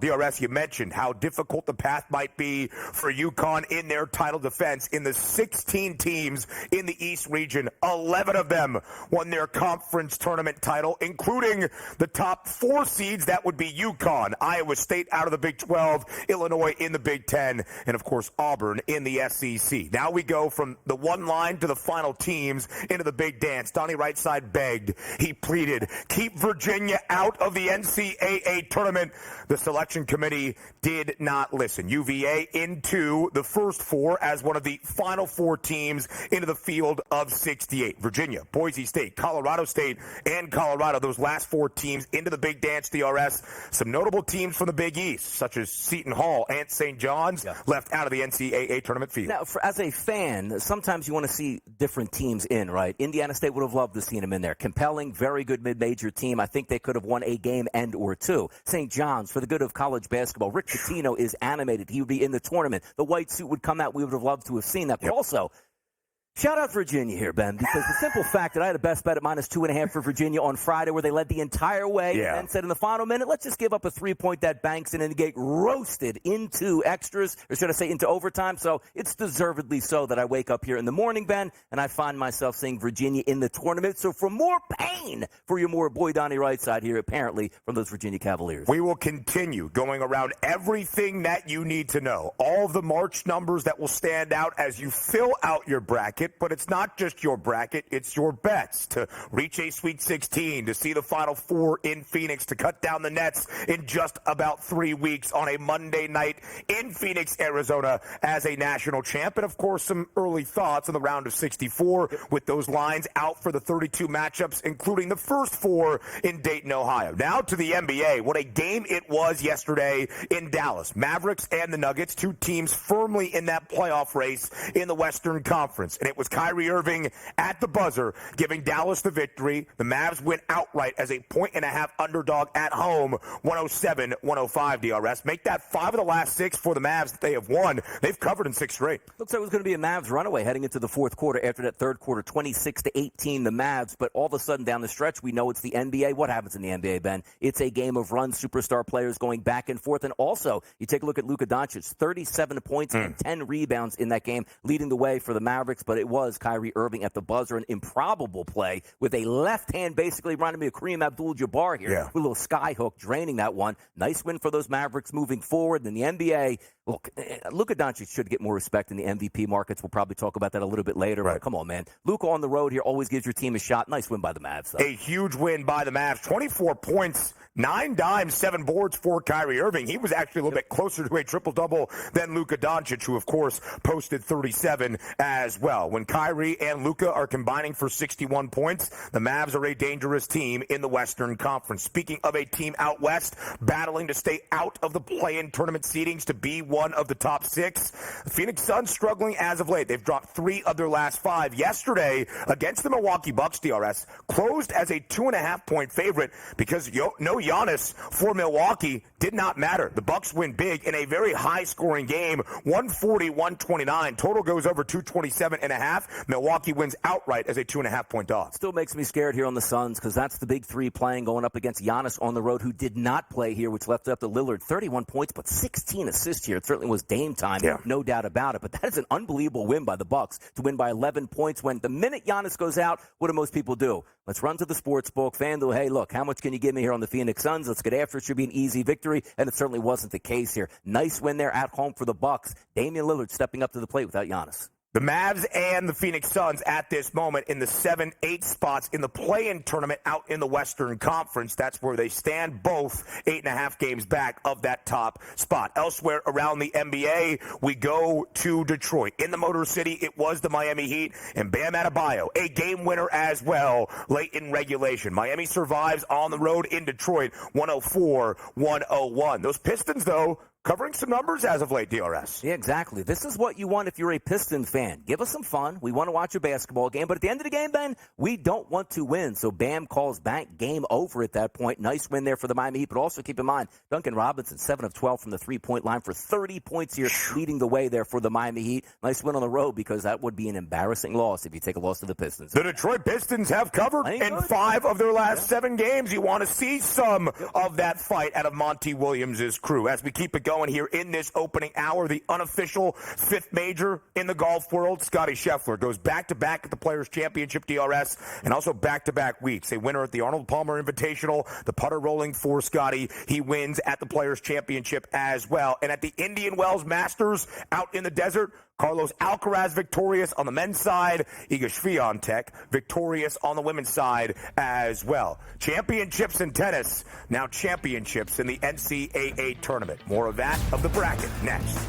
DRS, you mentioned how difficult the path might be for UConn in their title defense. In the 16 teams in the East region, 11 of them won their conference tournament title, including the top 4 seeds. That would be UConn, Iowa State out of the Big 12, Illinois in the Big 10, and, of course, Auburn in the SEC. Now we go from the one line to the final teams into the big dance. Donnie Rightside begged, he pleaded, keep Virginia out of the NCAA tournament. The selection committee did not listen. UVA into the first 4 as one of the final 4 teams into the field of 68. Virginia, Boise State, Colorado State, and Colorado, those last 4 teams into the big dance. DRS. Some notable teams from the Big East, such as Seton Hall and St. John's, left out of the NCAA tournament field. Now, as a fan, sometimes you want to see different teams in, right? Indiana State would have loved to see them in there. Compelling, very good mid-major team. I think they could have won a game and or 2. St. John's, for the good of college basketball. Rick Pitino is animated. He would be in the tournament. The white suit would come out. We would have loved to have seen that. But also, shout out Virginia here, Ben, because the simple fact that I had a best bet at -2.5 for Virginia on Friday where they led the entire way and said in the final minute, let's just give up a 3-point that banks and then get roasted into extras, or should I say into overtime. So it's deservedly so that I wake up here in the morning, Ben, and I find myself seeing Virginia in the tournament. So for more pain for your more boy Donnie Rightside here, apparently, from those Virginia Cavaliers. We will continue going around everything that you need to know. All of the March numbers that will stand out as you fill out your bracket. But it's not just your bracket, it's your bets to reach a Sweet 16, to see the Final Four in Phoenix, to cut down the Nets in just about 3 weeks on a Monday night in Phoenix, Arizona as a national champ. And, of course, some early thoughts on the round of 64 with those lines out for the 32 matchups, including the first 4 in Dayton, Ohio. Now to the NBA. What a game it was yesterday in Dallas. Mavericks and the Nuggets, 2 teams firmly in that playoff race in the Western Conference. And it was Kyrie Irving at the buzzer giving Dallas the victory. The Mavs win outright as a 1.5 underdog at home, 107-105 DRS. Make that 5 of the last 6 for the Mavs that they have won. They've covered in 6 straight. Looks like it was going to be a Mavs runaway heading into the fourth quarter after that third quarter, 26-18 the Mavs. But all of a sudden down the stretch, we know it's the NBA. What happens in the NBA, Ben? It's a game of run, superstar players going back and forth. And also, you take a look at Luka Doncic, 37 points and 10 rebounds in that game, leading the way for the Mavericks. But it was Kyrie Irving at the buzzer, an improbable play with a left hand, basically reminding me of Kareem Abdul-Jabbar here, with a little sky hook draining that one. Nice win for those Mavericks moving forward. In the NBA, look, Luka Doncic should get more respect in the MVP markets. We'll probably talk about that a little bit later. But come on, man. Luka on the road here always gives your team a shot. Nice win by the Mavs, though. A huge win by the Mavs. 24 points, 9 dimes, 7 boards for Kyrie Irving. He was actually a little bit closer to a triple-double than Luka Doncic, who, of course, posted 37 as well. When Kyrie and Luka are combining for 61 points, the Mavs are a dangerous team in the Western Conference. Speaking of a team out west, battling to stay out of the play-in tournament seedings to be one of the top 6, the Phoenix Suns struggling as of late. They've dropped 3 of their last 5. Yesterday, against the Milwaukee Bucks, DRS, closed as a 2.5-point favorite because no Giannis for Milwaukee did not matter. The Bucks win big in a very high-scoring game, 140-129. Total goes over 227.5. Milwaukee wins outright as a 2.5-point dog. Still makes me scared here on the Suns because that's the big 3 playing, going up against Giannis on the road, who did not play here, which left up to Lillard. 31 points, but 16 assists here. It certainly was Dame time, no doubt about it. But that is an unbelievable win by the Bucks to win by 11 points when the minute Giannis goes out, what do most people do? Let's run to the sports book. FanDuel, hey, look, how much can you give me here on the Phoenix Suns? Let's get after it. Should be an easy victory, and it certainly wasn't the case here. Nice win there at home for the Bucks. Damian Lillard stepping up to the plate without Giannis. The Mavs and the Phoenix Suns at this moment in the 7-8 spots in the play-in tournament out in the Western Conference. That's where they stand, both 8.5 games back of that top spot. Elsewhere around the NBA, we go to Detroit. In the Motor City, it was the Miami Heat and Bam Adebayo, a game winner as well late in regulation. Miami survives on the road in Detroit, 104-101. Those Pistons, though, covering some numbers as of late, DRS. Yeah, exactly. This is what you want if you're a Piston fan. Give us some fun. We want to watch a basketball game. But at the end of the game, Ben, we don't want to win. So Bam calls back. Game over at that point. Nice win there for the Miami Heat. But also keep in mind, Duncan Robinson, 7 of 12 from the three-point line for 30 points here, leading the way there for the Miami Heat. Nice win on the road because that would be an embarrassing loss if you take a loss to the Pistons. The Detroit Pistons have covered in 5 of their last 7 games. You want to see some of that fight out of Monty Williams' crew. As we keep it going here in this opening hour, the unofficial 5th major in the golf world, Scottie Scheffler, goes back-to-back at the Players' Championship, DRS, and also back-to-back weeks. A winner at the Arnold Palmer Invitational, the putter rolling for Scottie. He wins at the Players' Championship as well. And at the Indian Wells Masters out in the desert, Carlos Alcaraz victorious on the men's side. Iga Swiatek victorious on the women's side as well. Championships in tennis, now championships in the NCAA tournament. More of that of the bracket next.